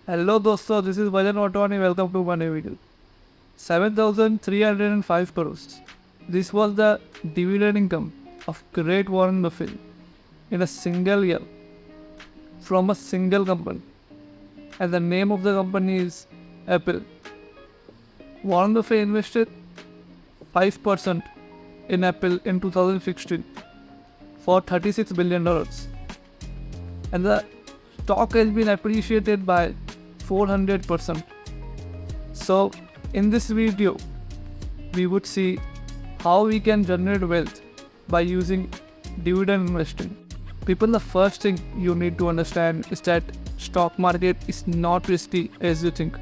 Hello dosto, this is Vajan Otwani. Welcome to my new video. 7,305 crores. This was the dividend income of great Warren Buffett in a single year from a single company. And the name of the company is Apple. Warren Buffett invested 5% in Apple in 2016 for $36 billion. And the stock has been appreciated by 400%. So in this video, we would see how we can generate wealth by using dividend investing. People, the first thing you need to understand is that stock market is not risky as you think.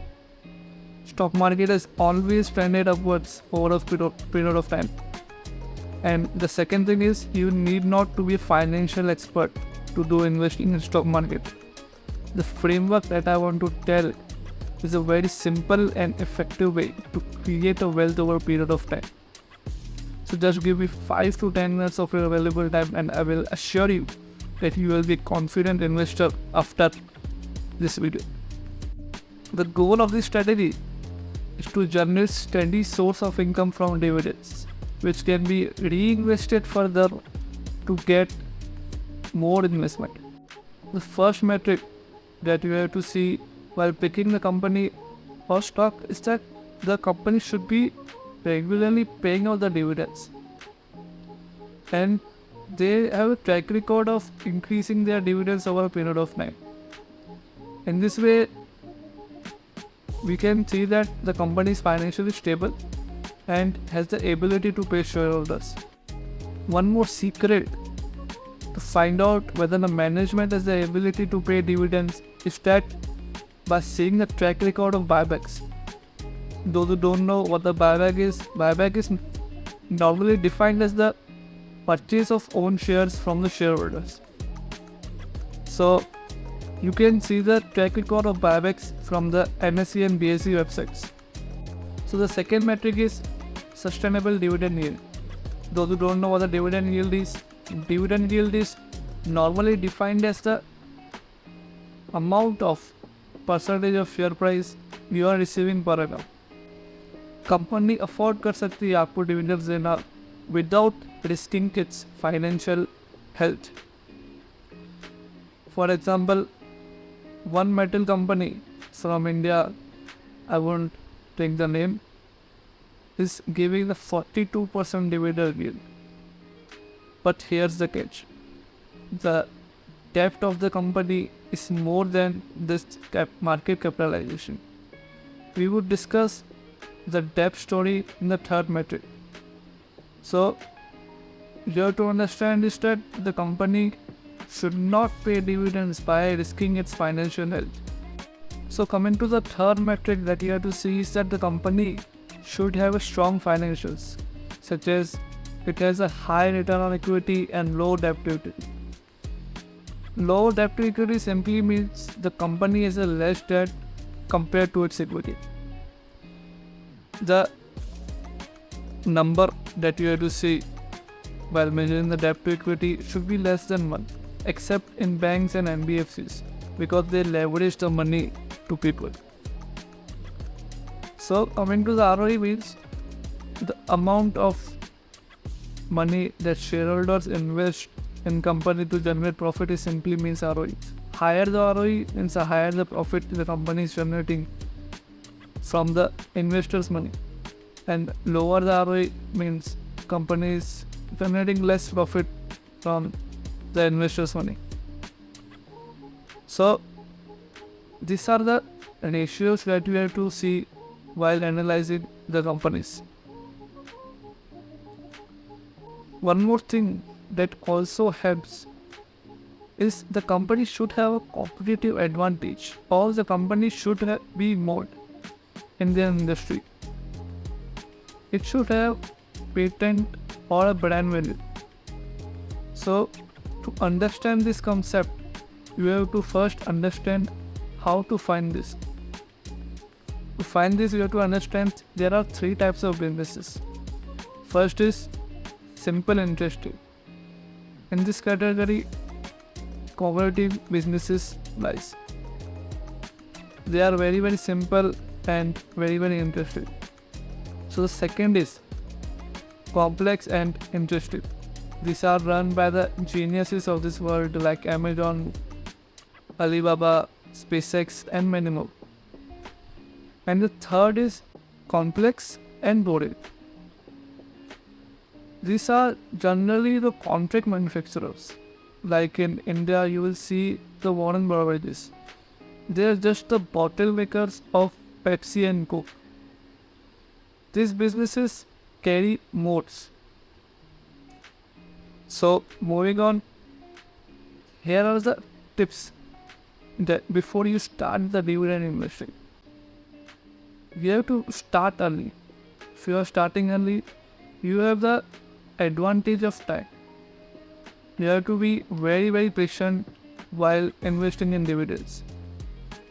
Stock market has always trended upwards over a period of time. And the second thing is you need not to be a financial expert to do investing in stock market. The framework that I want to tell is a very simple and effective way to create a wealth over a period of time. So just give me 5 to 10 minutes of your valuable time and I will assure you that you will be a confident investor after this video. The goal of this strategy is to generate steady source of income from dividends, which can be reinvested further to get more investment. The first metric that you have to see while picking the company or stock is that the company should be regularly paying out the dividends. And they have a track record of increasing their dividends over a period of time. In this way, we can see that the company is financially stable and has the ability to pay shareholders. One more secret to find out whether the management has the ability to pay dividends is that by seeing the track record of buybacks. Those who don't know what the buyback is normally defined as the purchase of own shares from the shareholders. So you can see the track record of buybacks from the NSE and BSE websites. So the second metric is sustainable dividend yield. Those who don't know what the dividend yield is normally defined as the amount of percentage of share price you are receiving per annum. Company afford कर सकती है आपको dividends देना without risking its financial health. For example, one metal company from India, I won't take the name, is giving the 42% dividend yield. But here's the catch. The debt of the company is more than this market capitalization. We would discuss the debt story in the third metric. So, you have to understand is that the company should not pay dividends by risking its financial health. So coming to the third metric that you have to see is that the company should have a strong financials, such as it has a high return on equity and low debt to equity. Low debt to equity simply means the company has a less debt compared to its equity. The number that you have to see while measuring the debt to equity should be less than 1, except in banks and NBFCs, because they leverage the money to people. So coming to the ROE means the amount of money that shareholders invest in company to generate profit is simply means ROE. Higher the ROE means the higher the profit the company is generating from the investors' money, and lower the ROE means company is generating less profit from the investors' money. So these are the ratios that you have to see while analyzing the companies. One more thing that also helps is the company should have a competitive advantage, or the company should be moat in their industry. It should have patent or a brand value. So to understand this concept, you have to first understand how to find this. To find this, you have to understand there are 3 types of businesses. First is simple interesting. In this category, cooperative businesses lies. They are very, very simple and very, very interesting. So the second is complex and interesting. These are run by the geniuses of this world like Amazon, Alibaba, SpaceX, and many more. And the third is complex and boring. These are generally the contract manufacturers. Like in India, you will see the Warren Beverages. They are just the bottle makers of Pepsi and Coke. These businesses carry moats. So moving on, here are the tips that before you start the dividend investing. You have to start early. If you are starting early, you have the advantage of time. You have to be very, very patient while investing in dividends.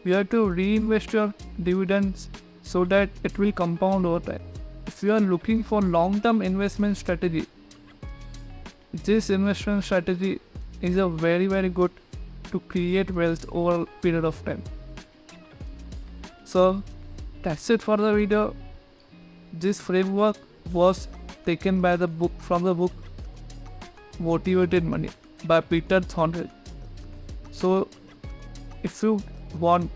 You have to reinvest your dividends so that it will compound over time. If you are looking for long-term investment strategy, this investment strategy is a very, very good to create wealth over a period of time. So that's it for the video. This framework was taken by from the book Motivated Money by Peter Thornhill. So if you want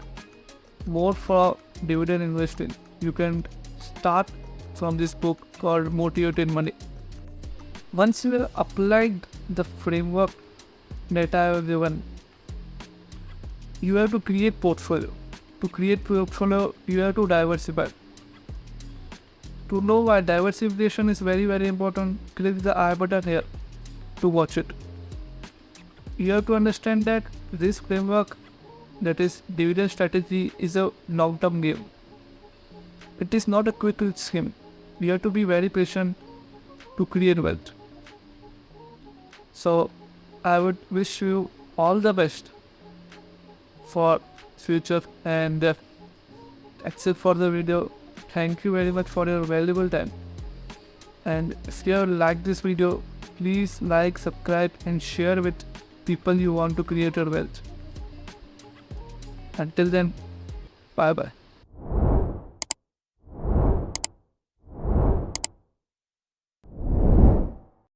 more for dividend investing, you can start from this book called Motivated Money. Once you have applied the framework that I have given, you have to create portfolio. To create portfolio, you have to diversify. To know why diversification is very, very important, click the I button here to watch it. You have to understand that this framework, that is dividend strategy, is a long-term game. It is not a quick scheme. You have to be very patient to create wealth. So I would wish you all the best for future, and that's it for the video. Thank you very much for your valuable time. And if you have liked this video, please like, subscribe, and share with people you want to create your wealth. Until then, bye bye.